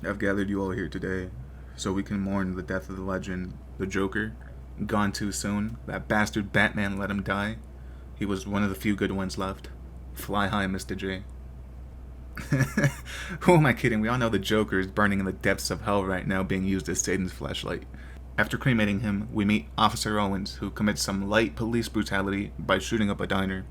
I've gathered you all here today so we can mourn the death of the legend, the Joker. Gone too soon. That bastard Batman let him die. He was one of the few good ones left. Fly high, Mr. J. Who am I kidding? We all know the Joker is burning in the depths of hell right now, being used as Satan's flashlight. After cremating him, we meet Officer Owens, who commits some light police brutality by shooting up a diner.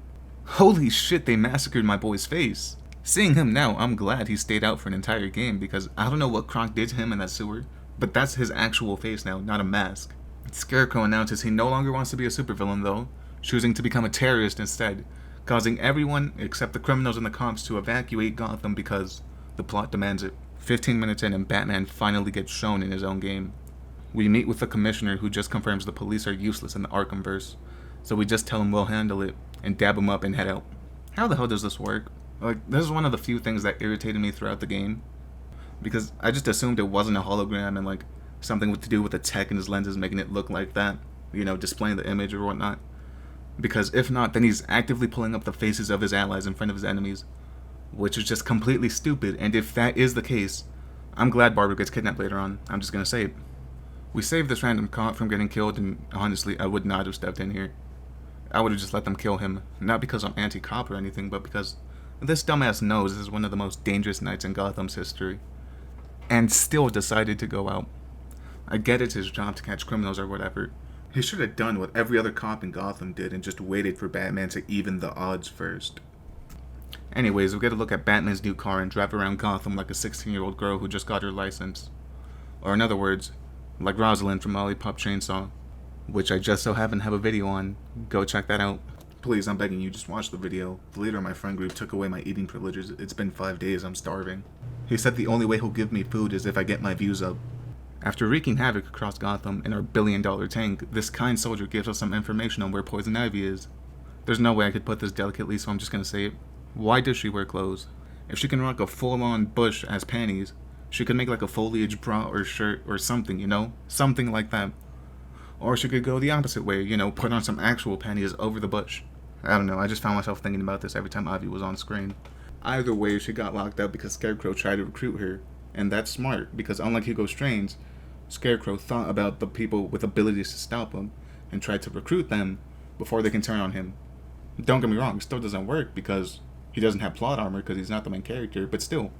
Holy shit, they massacred my boy's face. Seeing him now, I'm glad he stayed out for an entire game because I don't know what Kronk did to him in that sewer, but that's his actual face now, not a mask. Scarecrow announces he no longer wants to be a supervillain though, choosing to become a terrorist instead, causing everyone except the criminals and the cops to evacuate Gotham because the plot demands it. 15 minutes in and Batman finally gets shown in his own game. We meet with the commissioner who just confirms the police are useless in the Arkhamverse, so we just tell him we'll handle it and dab him up and head out. How the hell does this work? This is one of the few things that irritated me throughout the game, because I just assumed it wasn't a hologram and something to do with the tech in his lenses making it look like that, displaying the image or whatnot. Because if not, then he's actively pulling up the faces of his allies in front of his enemies, which is just completely stupid, and if that is the case, I'm glad Barbara gets kidnapped later on. I'm just gonna say it. We saved this random cop from getting killed, and honestly, I would not have stepped in here. I would have just let them kill him, not because I'm anti-cop or anything, but because this dumbass knows this is one of the most dangerous nights in Gotham's history, and still decided to go out. I get it's his job to catch criminals or whatever. He should have done what every other cop in Gotham did and just waited for Batman to even the odds first. Anyways, we get a look at Batman's new car and drive around Gotham like a 16-year-old girl who just got her license. Or in other words, like Rosalind from Lollipop Chainsaw, which I just so happen to have a video on. Go check that out. Please, I'm begging you, just watch the video. The leader of my friend group took away my eating privileges. It's been 5 days, I'm starving. He said the only way he'll give me food is if I get my views up. After wreaking havoc across Gotham in our billion-dollar tank, this kind soldier gives us some information on where Poison Ivy is. There's no way I could put this delicately, so I'm just gonna say it. Why does she wear clothes? If she can rock a full-on bush as panties, she could make a foliage bra or shirt or something, Something like that. Or she could go the opposite way, put on some actual panties over the bush. I don't know, I just found myself thinking about this every time Ivy was on screen. Either way, she got locked up because Scarecrow tried to recruit her. And that's smart, because unlike Hugo Strange, Scarecrow thought about the people with abilities to stop him, and tried to recruit them before they can turn on him. Don't get me wrong, it still doesn't work, because he doesn't have plot armor, because he's not the main character, but still,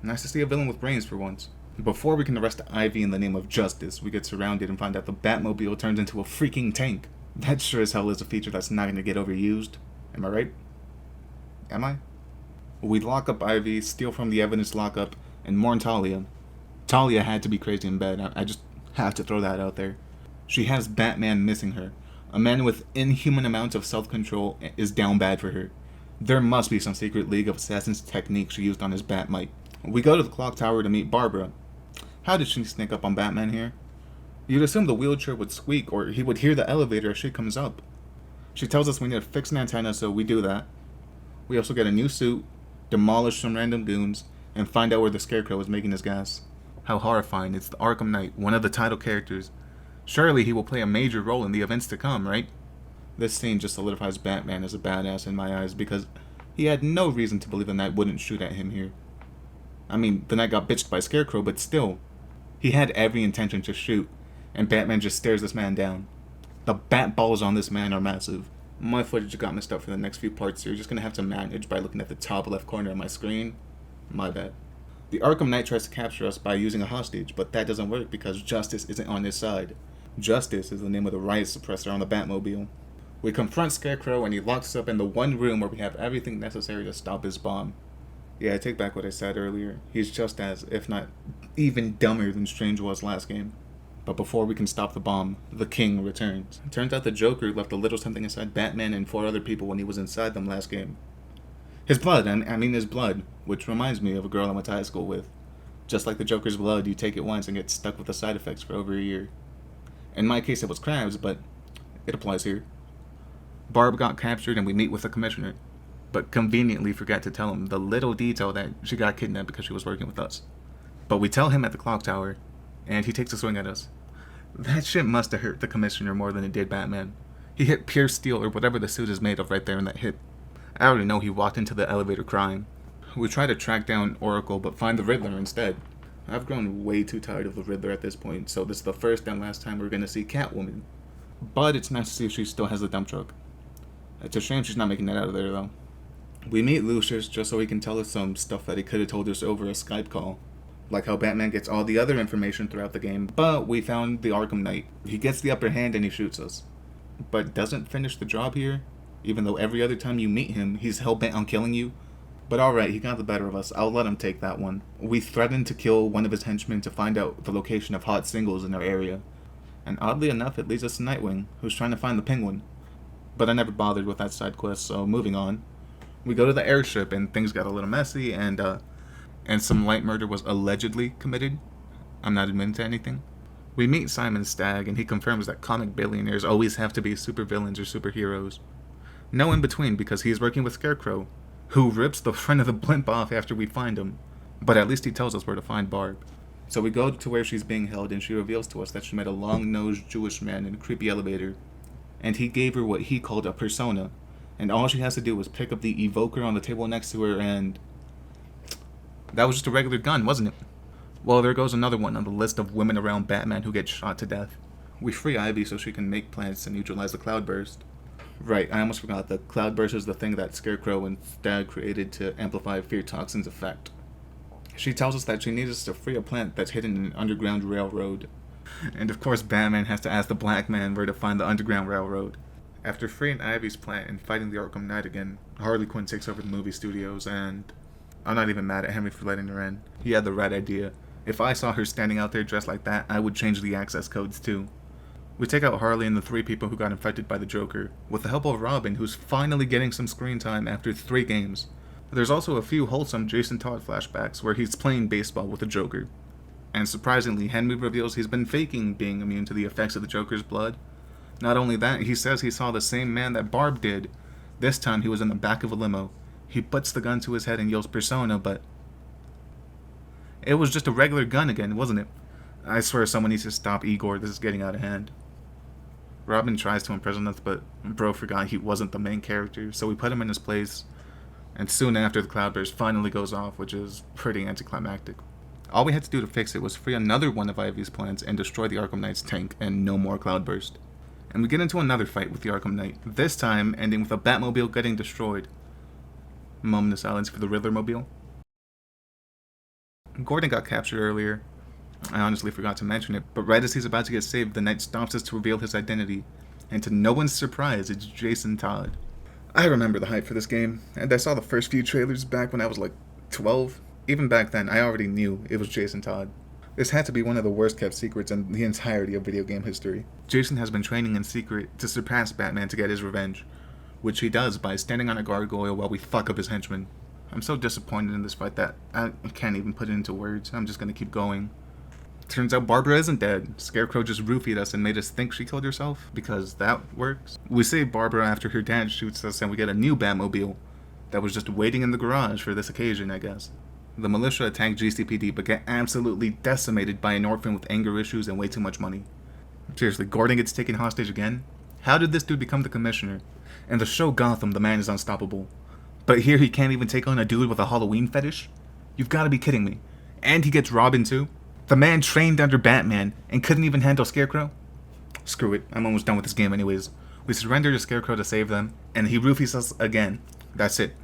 nice to see a villain with brains for once. Before we can arrest Ivy in the name of justice, we get surrounded and find out the Batmobile turns into a freaking tank. That sure as hell is a feature that's not going to get overused. Am I right? Am I? We lock up Ivy, steal from the evidence lockup, and mourn Talia. Talia had to be crazy in bed. I just have to throw that out there. She has Batman missing her. A man with inhuman amounts of self-control is down bad for her. There must be some secret League of Assassins technique she used on his Batmite. We go to the clock tower to meet Barbara. How did she sneak up on Batman here? You'd assume the wheelchair would squeak or he would hear the elevator as she comes up. She tells us we need to fix an antenna, so we do that. We also get a new suit, demolish some random goons, and find out where the Scarecrow is making his gas. How horrifying. It's the Arkham Knight, one of the title characters. Surely he will play a major role in the events to come, right? This scene just solidifies Batman as a badass in my eyes because he had no reason to believe the Knight wouldn't shoot at him here. I mean, the Knight got bitched by Scarecrow, but still, he had every intention to shoot, and Batman just stares this man down. The bat balls on this man are massive. My footage got messed up for the next few parts, so you're just gonna have to manage by looking at the top left corner of my screen. My bad. The Arkham Knight tries to capture us by using a hostage, but that doesn't work because justice isn't on his side. Justice is the name of the riot suppressor on the Batmobile. We confront Scarecrow and he locks us up in the one room where we have everything necessary to stop his bomb. Yeah, I take back what I said earlier. He's just as, if not even dumber than Strange was last game. But before we can stop the bomb, the King returns. It turns out the Joker left a little something inside Batman and 4 other people when he was inside them last game. His blood, I mean his blood, which reminds me of a girl I went to high school with. Just like the Joker's blood, you take it once and get stuck with the side effects for over a year. In my case it was crabs, but it applies here. Barb got captured and we meet with the commissioner, but conveniently forgot to tell him the little detail that she got kidnapped because she was working with us. But we tell him at the clock tower, and he takes a swing at us. That shit must have hurt the commissioner more than it did Batman. He hit pure steel or whatever the suit is made of right there in that hit. I already know he walked into the elevator crying. We try to track down Oracle but find the Riddler instead. I've grown way too tired of the Riddler at this point, so this is the first and last time we're gonna see Catwoman. But it's nice to see if she still has the dump truck. It's a shame she's not making it out of there, though. We meet Lucius just so he can tell us some stuff that he could have told us over a Skype call. Like how Batman gets all the other information throughout the game, but we found the Arkham Knight. He gets the upper hand and he shoots us. But doesn't finish the job here, even though every other time you meet him, he's hell-bent on killing you. But alright, he got the better of us. I'll let him take that one. We threatened to kill one of his henchmen to find out the location of hot singles in our area. And oddly enough, it leads us to Nightwing, who's trying to find the Penguin. But I never bothered with that side quest, so moving on. We go to the airship and things got a little messy and some light murder was allegedly committed. I'm not admitting to anything. We meet Simon Stagg and he confirms that comic billionaires always have to be supervillains or superheroes. No in between because he's working with Scarecrow, who rips the front of the blimp off after we find him. But at least he tells us where to find Barb. So we go to where she's being held and she reveals to us that she met a long-nosed Jewish man in a creepy elevator. And he gave her what he called a persona. And all she has to do was pick up the evoker on the table next to her and... that was just a regular gun, wasn't it? Well, there goes another one on the list of women around Batman who get shot to death. We free Ivy so she can make plants to neutralize the cloudburst. Right, I almost forgot. The cloudburst is the thing that Scarecrow and Stagg created to amplify Fear Toxin's effect. She tells us that she needs us to free a plant that's hidden in an underground railroad. And of course Batman has to ask the Black Man where to find the underground railroad. After freeing Ivy's plant and fighting the Arkham Knight again, Harley Quinn takes over the movie studios and... I'm not even mad at Henry for letting her in. He had the right idea. If I saw her standing out there dressed like that, I would change the access codes too. We take out Harley and the 3 people who got infected by the Joker, with the help of Robin, who's finally getting some screen time after 3 games. There's also a few wholesome Jason Todd flashbacks where he's playing baseball with the Joker. And surprisingly, Henry reveals he's been faking being immune to the effects of the Joker's blood. Not only that, he says he saw the same man that Barb did. This time he was in the back of a limo. He puts the gun to his head and yells persona, but... it was just a regular gun again, wasn't it? I swear someone needs to stop Igor, this is getting out of hand. Robin tries to imprison us, but bro forgot he wasn't the main character, so we put him in his place. And soon after, the cloudburst finally goes off, which is pretty anticlimactic. All we had to do to fix it was free another one of Ivy's plants and destroy the Arkham Knight's tank, and no more cloudburst. And we get into another fight with the Arkham Knight, this time ending with a Batmobile getting destroyed. Moment of silence for the Riddler mobile. Gordon got captured earlier. I honestly forgot to mention it, but right as he's about to get saved, the Knight stops us to reveal his identity. And to no one's surprise, it's Jason Todd. I remember the hype for this game, and I saw the first few trailers back when I was like 12. Even back then, I already knew it was Jason Todd. This had to be one of the worst kept secrets in the entirety of video game history. Jason has been training in secret to surpass Batman to get his revenge, which he does by standing on a gargoyle while we fuck up his henchmen. I'm so disappointed in this fight that I can't even put it into words. I'm just gonna keep going. Turns out Barbara isn't dead. Scarecrow just roofied us and made us think she killed herself, because that works. We save Barbara after her dad shoots us and we get a new Batmobile that was just waiting in the garage for this occasion, I guess. The militia attack GCPD but get absolutely decimated by an orphan with anger issues and way too much money. Seriously, Gordon gets taken hostage again? How did this dude become the commissioner? In the show Gotham, the man is unstoppable. But here he can't even take on a dude with a Halloween fetish? You've gotta be kidding me. And he gets Robin too? The man trained under Batman and couldn't even handle Scarecrow? Screw it, I'm almost done with this game anyways. We surrender to Scarecrow to save them, and he roofies us again. That's it.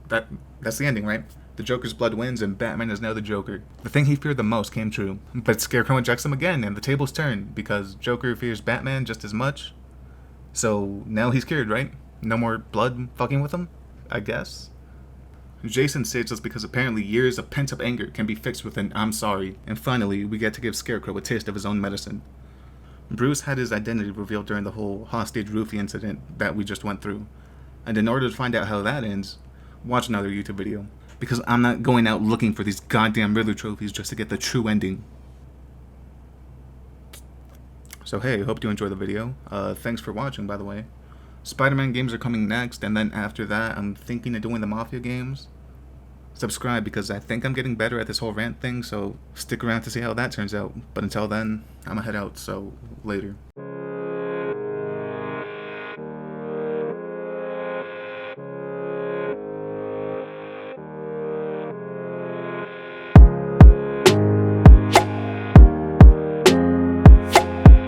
That's the ending, right? The Joker's blood wins and Batman is now the Joker. The thing he feared the most came true. But Scarecrow ejects him again and the tables turn because Joker fears Batman just as much. So now he's cured, right? No more blood fucking with him? I guess? Jason saves us because apparently years of pent-up anger can be fixed with an "I'm sorry," and finally we get to give Scarecrow a taste of his own medicine. Bruce had his identity revealed during the whole hostage roofie incident that we just went through. And in order to find out how that ends, watch another YouTube video. Because I'm not going out looking for these goddamn Riddler trophies just to get the true ending. So hey, hope you enjoyed the video. Thanks for watching, by the way. Spider-Man games are coming next, and then after that, I'm thinking of doing the Mafia games. Subscribe, because I think I'm getting better at this whole rant thing, so stick around to see how that turns out. But until then, I'ma head out, so later.